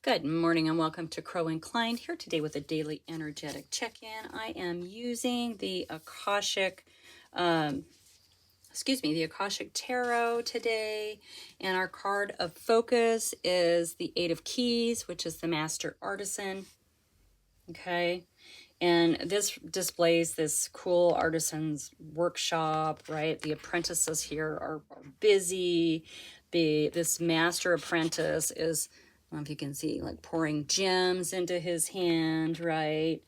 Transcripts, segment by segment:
Good morning and welcome to Crow Inclined here today with a daily energetic check-in. I am using the Akashic, the Akashic Tarot today, and our card of focus is the Eight of Keys, which is the Master Artisan. Okay, and this displays this cool artisan's workshop, right? The apprentices here are busy. This master apprentice is, I don't know if you can see, like pouring gems into his hand, right?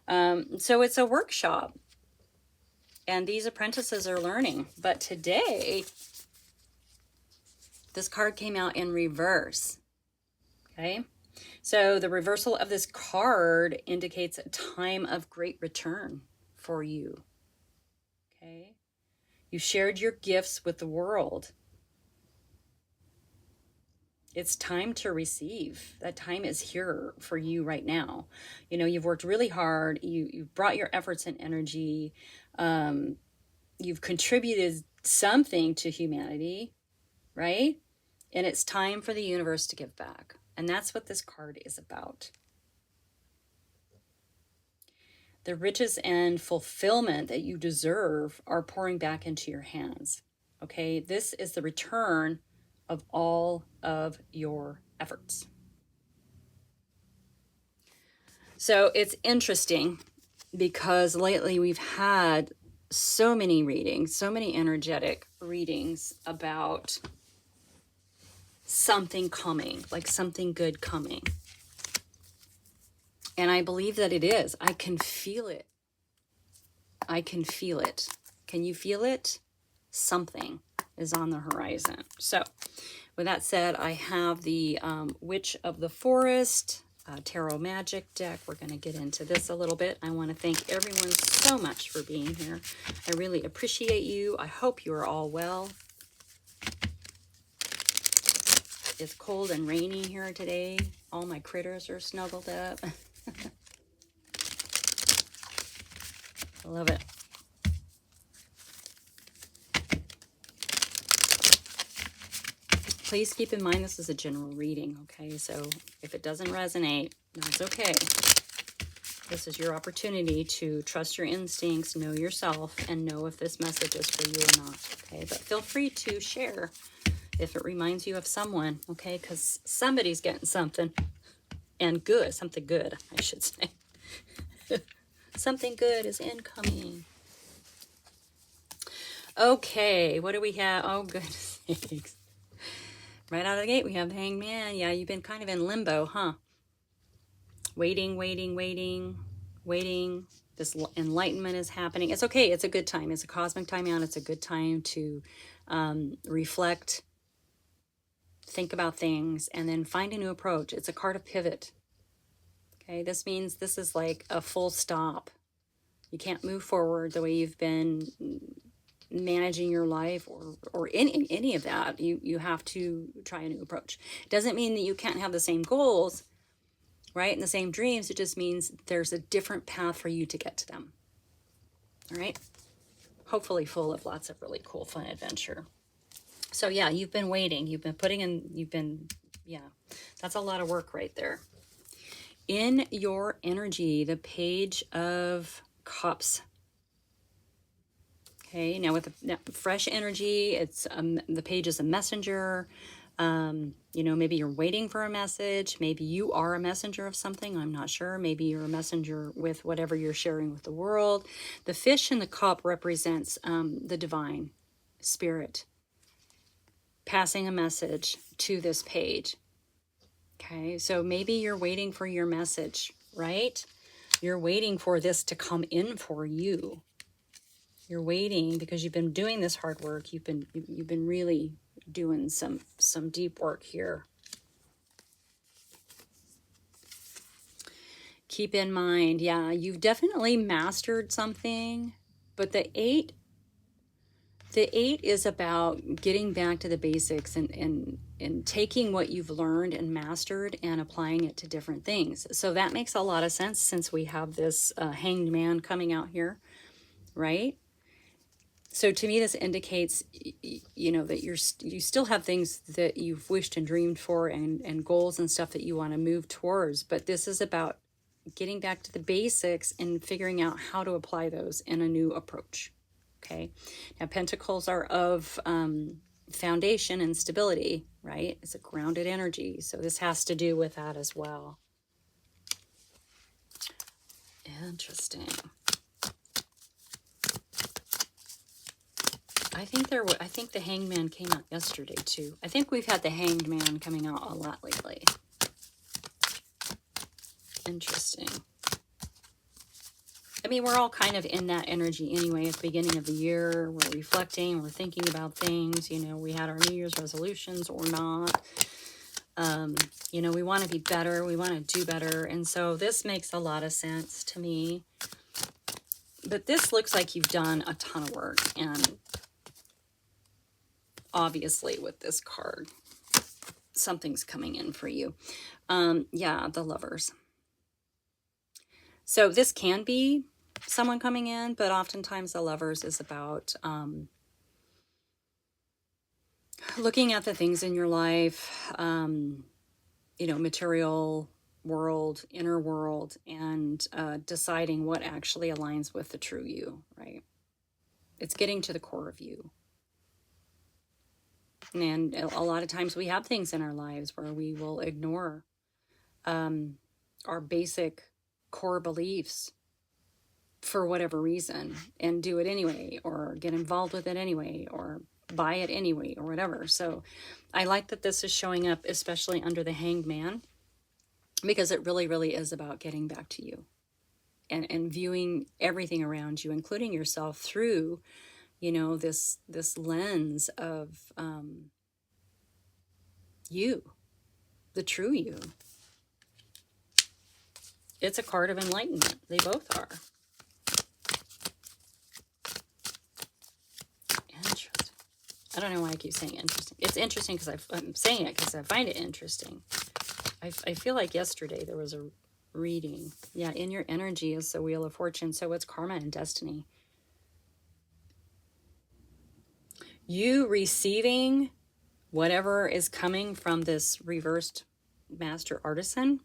So it's a workshop, and these apprentices are learning. But today, this card came out in reverse, okay? So the reversal of this card indicates a time of great return for you, okay? You shared your gifts with the world. It's time to receive. That time is here for you right now. You know, you've worked really hard. You've brought your efforts and energy. You've contributed something to humanity, right? And it's time for the universe to give back. And that's what this card is about. The riches and fulfillment that you deserve are pouring back into your hands. Okay, this is the return of all of your efforts. So it's interesting because lately we've had so many readings, so many energetic readings about something coming, like something good coming. And I believe that it is. I can feel it. I can feel it. Can you feel it? Something is on the horizon. So with that said, I have the Witch of the Forest Tarot Magic deck. We're going to get into this a little bit. I want to thank everyone so much for being here. I really appreciate you. I hope you are all well. It's cold and rainy here today. All my critters are snuggled up. I love it. Please keep in mind this is a general reading, okay? So if it doesn't resonate, that's okay. This is your opportunity to trust your instincts, know yourself, and know if this message is for you or not, okay? But feel free to share if it reminds you of someone, okay? Because somebody's getting something, and good, something good, I should say. Something good is incoming. Okay, what do we have? Oh, goodness sakes. Right out of the gate, we have the Hanged Man. Yeah, you've been kind of in limbo, huh? Waiting. This enlightenment is happening. It's okay. It's a good time. It's a cosmic time out. It's a good time to reflect, think about things, and then find a new approach. It's a card of pivot. Okay, this means this is like a full stop. You can't move forward the way you've been managing your life or any of that. You have to try a new approach. Doesn't mean that you can't have the same goals, right, and the same dreams. It just means there's a different path for you to get to them. All right, hopefully full of lots of really cool fun adventure. So yeah, you've been waiting, you've been putting in, that's a lot of work right there. In your energy, the Page of Cups. Okay, now with the fresh energy, it's the page is a messenger. You know, maybe you're waiting for a message. Maybe you are a messenger of something. I'm not sure. Maybe you're a messenger with whatever you're sharing with the world. The fish in the cup represents the divine spirit passing a message to this page. Okay, so maybe you're waiting for your message, right? You're waiting for this to come in for you. You're waiting because you've been doing this hard work. You've been really doing some deep work here. Keep in mind, yeah, you've definitely mastered something, but the eight is about getting back to the basics and taking what you've learned and mastered and applying it to different things. So that makes a lot of sense since we have this Hanged Man coming out here, right? So to me, this indicates, you know, that you still have things that you've wished and dreamed for, and goals and stuff that you want to move towards. But this is about getting back to the basics and figuring out how to apply those in a new approach. Okay. Now, pentacles are of foundation and stability, right? It's a grounded energy. So this has to do with that as well. Interesting. I think the Hangman came out yesterday too. I think we've had the Hanged Man coming out a lot lately. Interesting. I mean, we're all kind of in that energy anyway. At the beginning of the year, we're reflecting, we're thinking about things. You know, we had our New Year's resolutions or not. You know, we want to be better. We want to do better. And so this makes a lot of sense to me. But this looks like you've done a ton of work. And obviously with this card, something's coming in for you. Yeah, the Lovers. So this can be someone coming in, but oftentimes the Lovers is about looking at the things in your life, you know, material world, inner world, and deciding what actually aligns with the true you, right? It's getting to the core of you. And a lot of times we have things in our lives where we will ignore our basic core beliefs for whatever reason and do it anyway, or get involved with it anyway, or buy it anyway, or whatever. So I like that this is showing up, especially under the Hanged Man, because it really, really is about getting back to you and viewing everything around you, including yourself, through, you know, this lens of you, the true you. It's a card of enlightenment. They both are. Interesting. I don't know why I keep saying interesting. It's interesting because I'm saying it because I find it interesting. I feel like yesterday there was a reading. Yeah, in your energy is the Wheel of Fortune. So it's karma and destiny. You receiving whatever is coming from this reversed master artisan,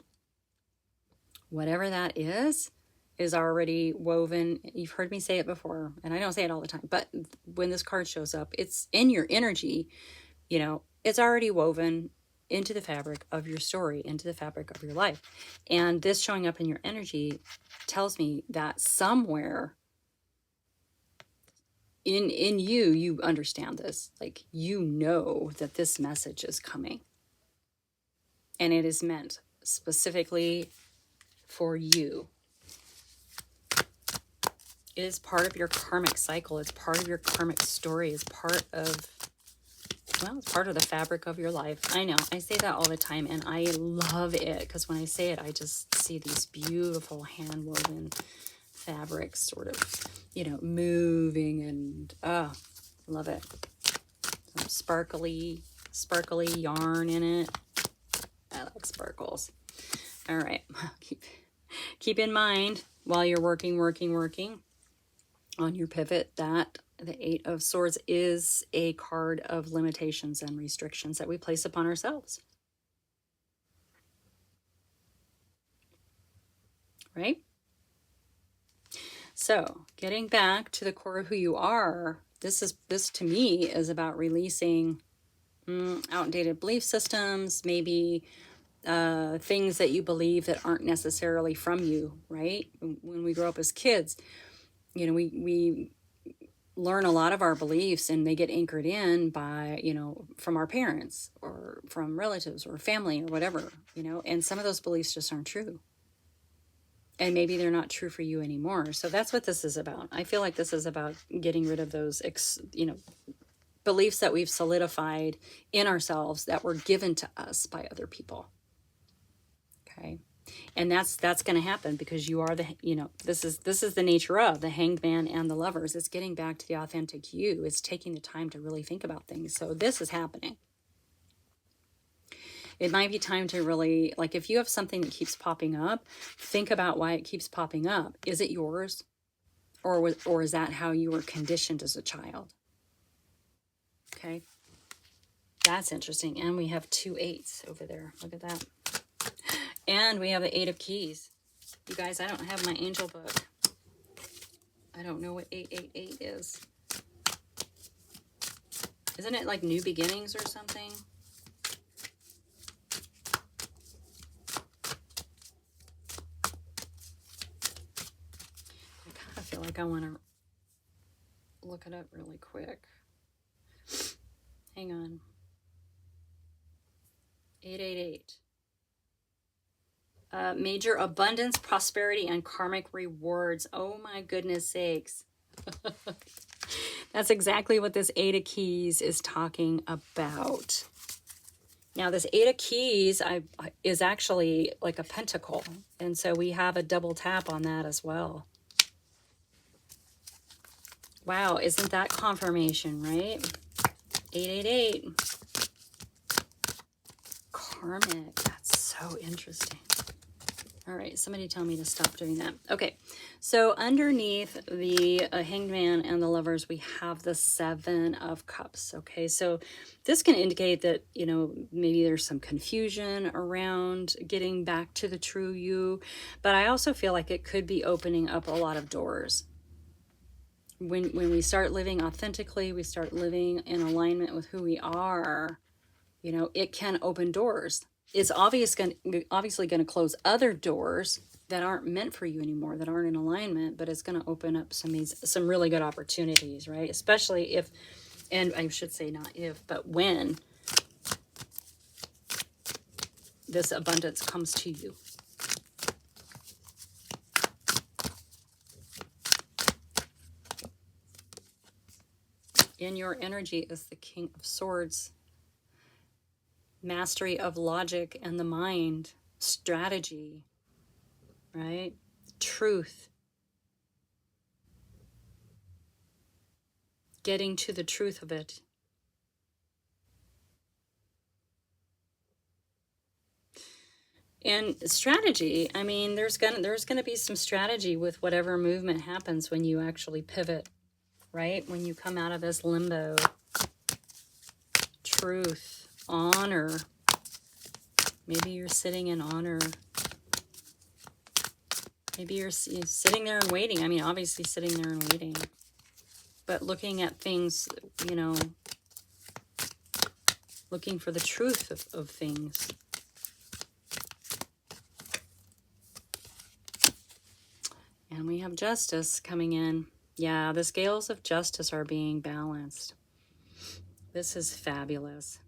whatever that is already woven. You've heard me say it before, and I don't say it all the time, but when this card shows up, it's in your energy, you know, it's already woven into the fabric of your story, into the fabric of your life. And this showing up in your energy tells me that somewhere in you, you understand this. Like, you know that this message is coming. And it is meant specifically for you. It is part of your karmic cycle. It's part of your karmic story. It's part of, well, it's part of the fabric of your life. I know, I say that all the time, and I love it, because when I say it, I just see these beautiful hand-woven fabrics sort of, you know, moving, and love it. Some sparkly yarn in it. I like sparkles. All right, keep in mind while you're working on your pivot that the Eight of Swords is a card of limitations and restrictions that we place upon ourselves. Right? So, getting back to the core of who you are, this to me is about releasing outdated belief systems, maybe things that you believe that aren't necessarily from you, right? When we grow up as kids, you know, we learn a lot of our beliefs, and they get anchored in by, you know, from our parents or from relatives or family or whatever, you know, and some of those beliefs just aren't true. And maybe they're not true for you anymore. So that's what this is about. I feel like this is about getting rid of those, you know, beliefs that we've solidified in ourselves that were given to us by other people. Okay. And that's going to happen because you are the, you know, this is the nature of the Hanged Man and the Lovers. It's getting back to the authentic you. It's taking the time to really think about things. So this is happening. It might be time to really, like, if you have something that keeps popping up, think about why it keeps popping up. Is it yours? or is that how you were conditioned as a child? Okay. That's interesting. And we have 2 8s over there. Look at that. And we have the 8 of keys. You guys, I don't have my angel book. I don't know what 888 is. Isn't it like new beginnings or something? I kind of feel like I want to look it up really quick. Hang on. 888. Major abundance, prosperity, and karmic rewards. Oh my goodness sakes. That's exactly what this 8 of keys is talking about. Now this 8 of keys is actually like a pentacle. And so we have a double tap on that as well. Wow, isn't that confirmation, right? 888. Karmic. That's so interesting. All right, somebody tell me to stop doing that. Okay, so underneath the Hanged Man and the Lovers, we have the 7 of Cups. Okay, so this can indicate that, you know, maybe there's some confusion around getting back to the true you, but I also feel like it could be opening up a lot of doors. When we start living authentically, we start living in alignment with who we are, you know, it can open doors. It's obviously going to close other doors that aren't meant for you anymore, that aren't in alignment, but it's going to open up some really good opportunities, right? Especially if, and I should say not if, but when this abundance comes to you. In your energy is the King of Swords. Mastery of logic and the mind, strategy, right? Truth. Getting to the truth of it. And strategy, I mean, there's gonna be some strategy with whatever movement happens when you actually pivot, right? When you come out of this limbo. Truth. Honor. Maybe you're sitting in honor. Maybe you're sitting there and waiting. I mean, obviously sitting there and waiting. But looking at things, you know, looking for the truth of things. And we have justice coming in. Yeah, the scales of justice are being balanced. This is fabulous.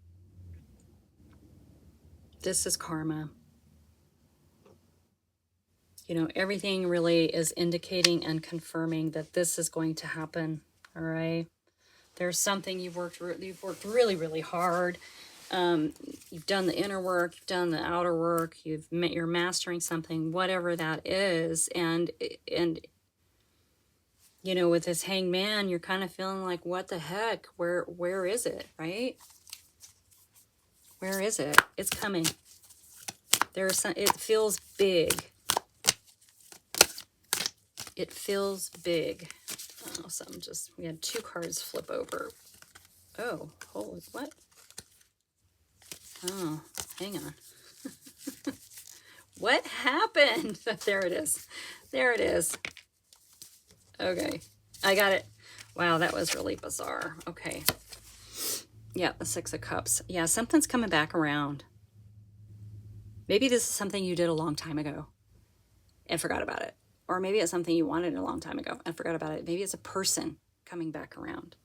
This is karma. You know, everything really is indicating and confirming that this is going to happen. All right. There's something you've worked really, really hard. You've done the inner work, you've done the outer work, you're mastering something, whatever that is. And you know, with this Hanged Man, you're kind of feeling like, what the heck? Where is it, right? Where is it? It's coming. It feels big. It feels big. Oh, we had 2 cards flip over. Oh, holy, what? Oh, hang on. What happened? There it is. There it is. Okay, I got it. Wow, that was really bizarre. Okay. Yeah, the 6 of Cups. Yeah, something's coming back around. Maybe this is something you did a long time ago and forgot about it. Or maybe it's something you wanted a long time ago and forgot about it. Maybe it's a person coming back around.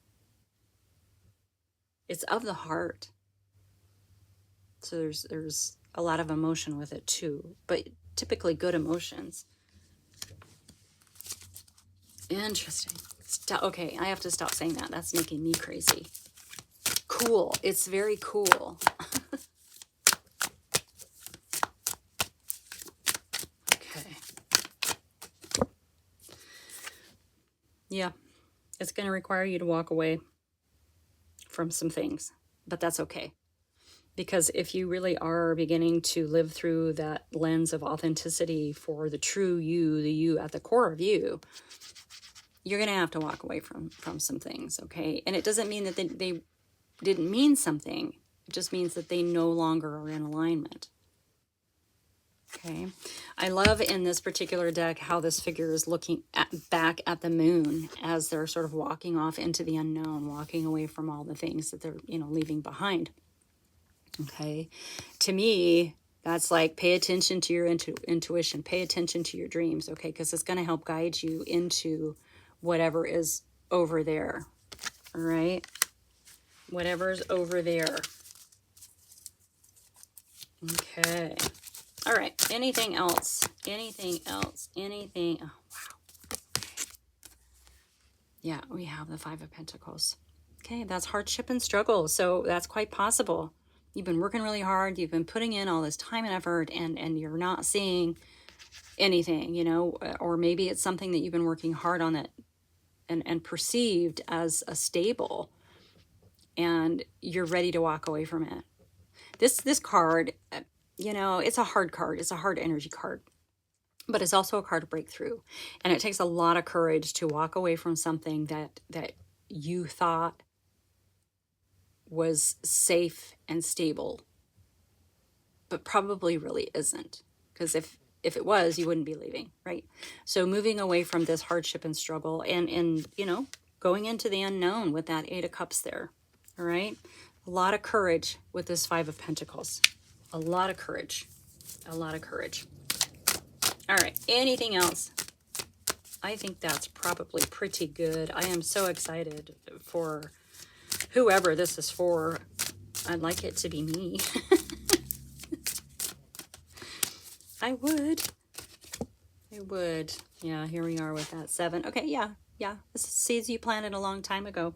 It's of the heart. So there's a lot of emotion with it too, but typically good emotions. Interesting. Okay, I have to stop saying that. That's making me crazy. Cool. It's very cool. Okay. Yeah, it's going to require you to walk away from some things, but that's okay. Because if you really are beginning to live through that lens of authenticity for the true you, the you at the core of you, you're going to have to walk away from some things, okay? And it doesn't mean that they didn't mean something. It just means that they no longer are in alignment. Okay. I love in this particular deck how this figure is looking back at the moon as they're sort of walking off into the unknown, walking away from all the things that they're, leaving behind. Okay. To me, that's like, pay attention to your intuition, pay attention to your dreams, okay? Because it's going to help guide you into whatever is over there, all right? Whatever's over there. Okay. All right. Anything else? Anything else? Anything? Oh, wow. Yeah, we have the Five of Pentacles. Okay, that's hardship and struggle. So that's quite possible. You've been working really hard. You've been putting in all this time and effort, and you're not seeing anything, or maybe it's something that you've been working hard on that and perceived as a stable, and you're ready to walk away from it. This card, it's a hard card. It's a hard energy card, but it's also a card of breakthrough. And it takes a lot of courage to walk away from something that you thought was safe and stable, but probably really isn't. Because if it was, you wouldn't be leaving, right? So moving away from this hardship and struggle and going into the unknown with that Eight of Cups there, all right? A lot of courage with this Five of Pentacles. A lot of courage. A lot of courage. All right. Anything else? I think that's probably pretty good. I am so excited for whoever this is for. I'd like it to be me. I would. Yeah, here we are with that 7. Okay, yeah. This is seeds you planted a long time ago.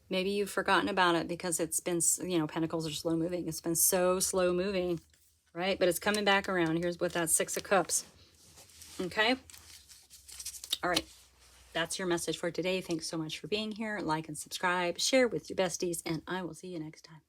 Maybe you've forgotten about it because it's been, Pentacles are slow moving. It's been so slow moving, right? But it's coming back around. Here's with that 6 of Cups. Okay? All right. That's your message for today. Thanks so much for being here. Like and subscribe. Share with your besties. And I will see you next time.